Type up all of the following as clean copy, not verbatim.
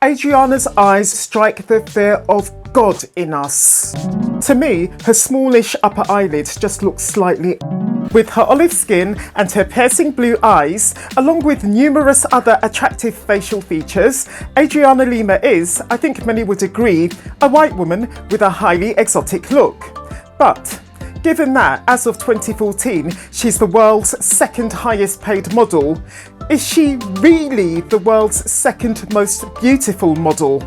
Adriana's eyes strike the fear of God in us. To me, her smallish upper eyelids just look slightly. With her olive skin and her piercing blue eyes, along with numerous other attractive facial features, Adriana Lima is, I think many would agree, a white woman with a highly exotic look. But given that, as of 2014, she's the world's second highest paid model, is she really the world's second most beautiful model?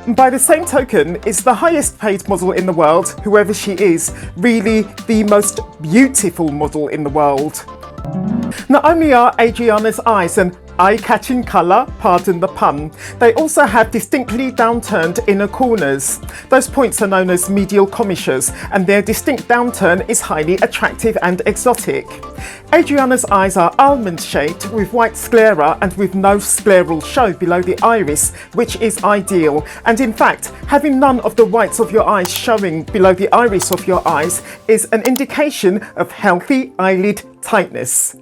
By the same token, is the highest paid model in the world, whoever she is, really the most beautiful model in the world? Not only are Adriana's eyes an eye-catching colour, pardon the pun, they also have distinctly downturned inner corners. Those points are known as medial commissures, and their distinct downturn is highly attractive and exotic. Adriana's eyes are almond-shaped with white sclera and with no scleral show below the iris, which is ideal. And in fact, having none of the whites of your eyes showing below the iris of your eyes is an indication of healthy eyelid tightness.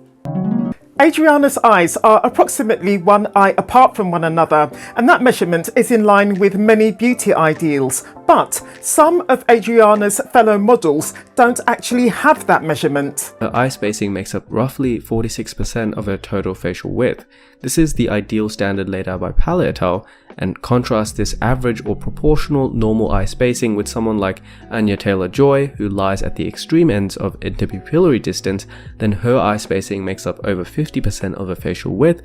Adriana's eyes are approximately one eye apart from one another, and that measurement is in line with many beauty ideals. But some of Adriana's fellow models don't actually have that measurement. Her eye spacing makes up roughly 46% of her total facial width. This is the ideal standard laid out by Pala et al. And contrast this average or proportional normal eye spacing with someone like Anya Taylor-Joy, who lies at the extreme ends of interpupillary distance, then her eye spacing makes up over 50% of her facial width.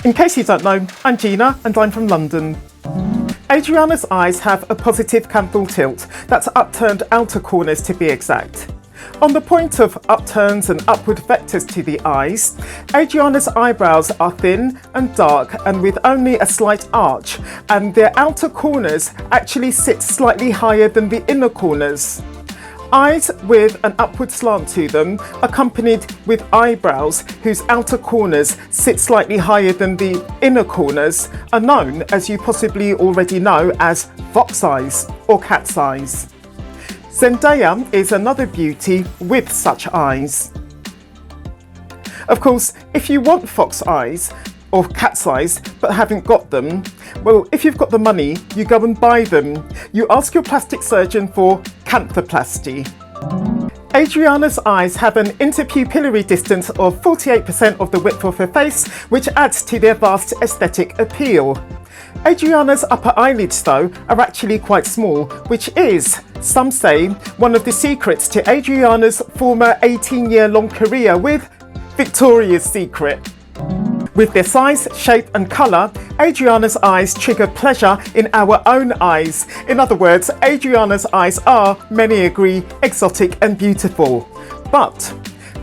In case you don't know, I'm Gina and I'm from London. Adriana's eyes have a positive canthal tilt, that's upturned outer corners to be exact. On the point of upturns and upward vectors to the eyes, Adriana's eyebrows are thin and dark and with only a slight arch, and their outer corners actually sit slightly higher than the inner corners. Eyes with an upward slant to them, accompanied with eyebrows whose outer corners sit slightly higher than the inner corners, are known, as you possibly already know, as fox eyes or cat's eyes. Zendaya is another beauty with such eyes. Of course, if you want fox eyes or cat's eyes but haven't got them, well, if you've got the money, you go and buy them. You ask your plastic surgeon for canthoplasty. Adriana's eyes have an interpupillary distance of 48% of the width of her face, which adds to their vast aesthetic appeal. Adriana's upper eyelids, though, are actually quite small, which is, some say, one of the secrets to Adriana's former 18-year-long career with Victoria's Secret. With their size, shape and colour, Adriana's eyes trigger pleasure in our own eyes. In other words, Adriana's eyes are, many agree, exotic and beautiful. But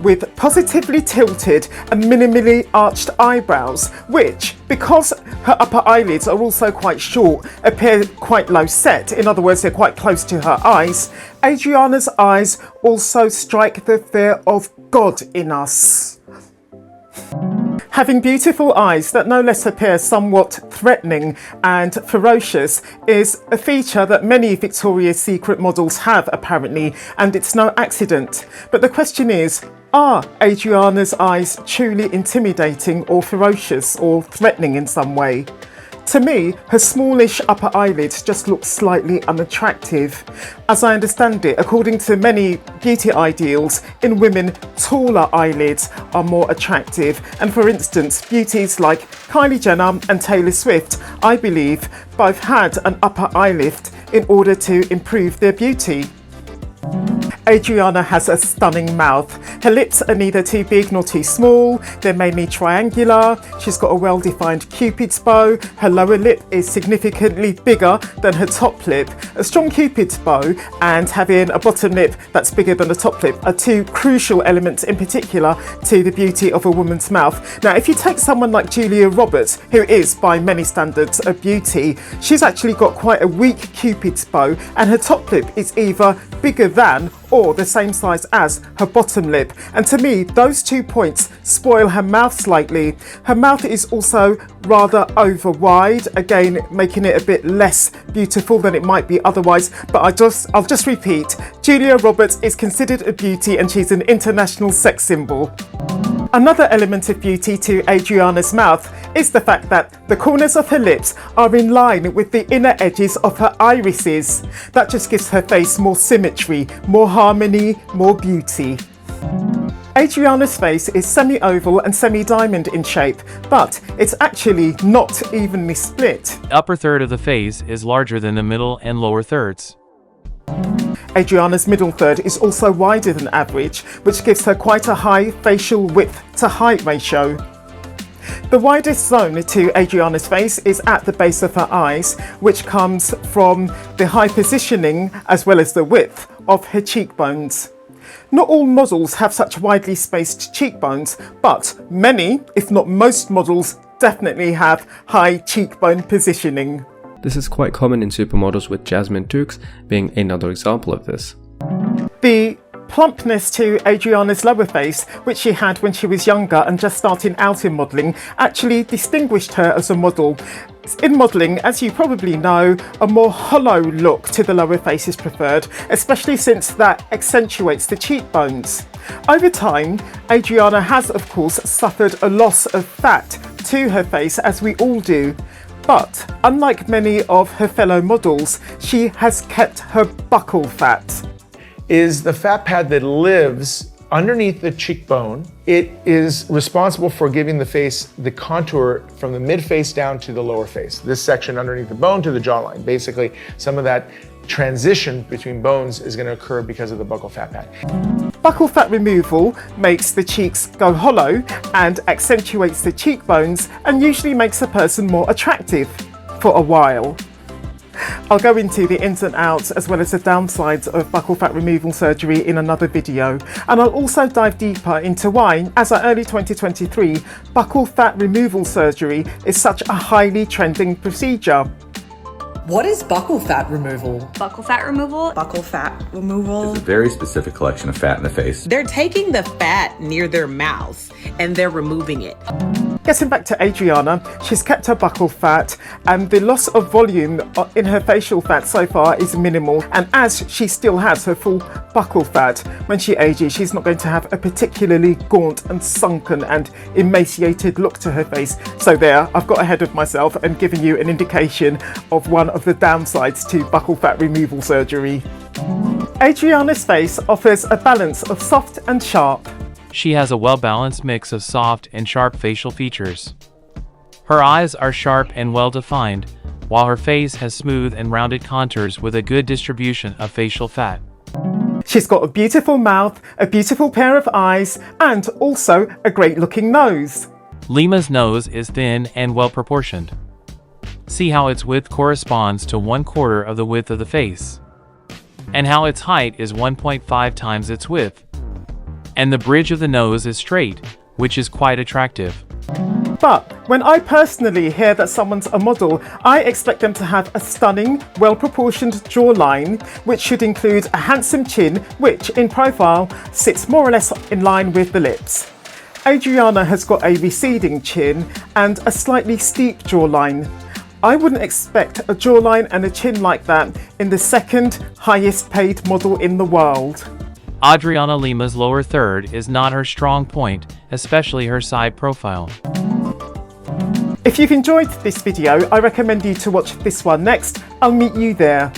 with positively tilted and minimally arched eyebrows, which, because her upper eyelids are also quite short, appear quite low set, in other words, they're quite close to her eyes, Adriana's eyes also strike the fear of God in us. Having beautiful eyes that no less appear somewhat threatening and ferocious is a feature that many Victoria's Secret models have, apparently, and it's no accident. But the question is, are Adriana's eyes truly intimidating or ferocious or threatening in some way? To me, her smallish upper eyelids just look slightly unattractive. As I understand it, according to many beauty ideals, in women, taller eyelids are more attractive. And for instance, beauties like Kylie Jenner and Taylor Swift, I believe, both had an upper eye lift in order to improve their beauty. Adriana has a stunning mouth. Her lips are neither too big nor too small, they're mainly triangular, she's got a well-defined cupid's bow, her lower lip is significantly bigger than her top lip. A strong cupid's bow and having a bottom lip that's bigger than the top lip are two crucial elements in particular to the beauty of a woman's mouth. Now, if you take someone like Julia Roberts, who is by many standards a beauty, she's actually got quite a weak cupid's bow and her top lip is either bigger than or the same size as her bottom lip, and to me those 2 points spoil her mouth slightly. Her mouth is also rather over wide, again making it a bit less beautiful than it might be otherwise, but I'll just repeat, Julia Roberts is considered a beauty and she's an international sex symbol. Another element of beauty to Adriana's mouth is the fact that the corners of her lips are in line with the inner edges of her irises. That just gives her face more symmetry, more harmony, more beauty. Adriana's face is semi-oval and semi-diamond in shape, but it's actually not evenly split. The upper third of the face is larger than the middle and lower thirds. Adriana's middle third is also wider than average, which gives her quite a high facial width to height ratio. The widest zone to Adriana's face is at the base of her eyes, which comes from the high positioning as well as the width of her cheekbones. Not all models have such widely spaced cheekbones, but many, if not most models, definitely have high cheekbone positioning. This is quite common in supermodels, with Jasmine Tookes being another example of this. The plumpness to Adriana's lower face, which she had when she was younger and just starting out in modelling, actually distinguished her as a model. In modelling, as you probably know, a more hollow look to the lower face is preferred, especially since that accentuates the cheekbones. Over time, Adriana has of course suffered a loss of fat to her face, as we all do. But unlike many of her fellow models, she has kept her buccal fat. Is the fat pad that lives underneath the cheekbone. It is responsible for giving the face the contour from the mid-face down to the lower face. This section underneath the bone to the jawline. Basically, some of that transition between bones is going to occur because of the buccal fat pad. Buccal fat removal makes the cheeks go hollow and accentuates the cheekbones and usually makes a person more attractive for a while. I'll go into the ins and outs as well as the downsides of buccal fat removal surgery in another video, and I'll also dive deeper into why, as of early 2023, buccal fat removal surgery is such a highly trending procedure. What is buccal fat removal? Buccal fat removal? Buccal fat removal. It's a very specific collection of fat in the face. They're taking the fat near their mouth and they're removing it. Getting back to Adriana, she's kept her buccal fat and the loss of volume in her facial fat so far is minimal, and as she still has her full buccal fat, when she ages she's not going to have a particularly gaunt and sunken and emaciated look to her face. So there, I've got ahead of myself and given you an indication of one of the downsides to buccal fat removal surgery. Adriana's face offers a balance of soft and sharp. She has a well-balanced mix of soft and sharp facial features. Her eyes are sharp and well-defined, while her face has smooth and rounded contours with a good distribution of facial fat. She's got a beautiful mouth, a beautiful pair of eyes, and also a great-looking nose. Lima's nose is thin and well-proportioned. See how its width corresponds to 1/4 of the width of the face, and how its height is 1.5 times its width. And the bridge of the nose is straight, which is quite attractive. But when I personally hear that someone's a model, I expect them to have a stunning, well-proportioned jawline, which should include a handsome chin, which in profile sits more or less in line with the lips. Adriana has got a receding chin and a slightly steep jawline. I wouldn't expect a jawline and a chin like that in the second highest paid model in the world. Adriana Lima's lower third is not her strong point, especially her side profile. If you've enjoyed this video, I recommend you to watch this one next. I'll meet you there.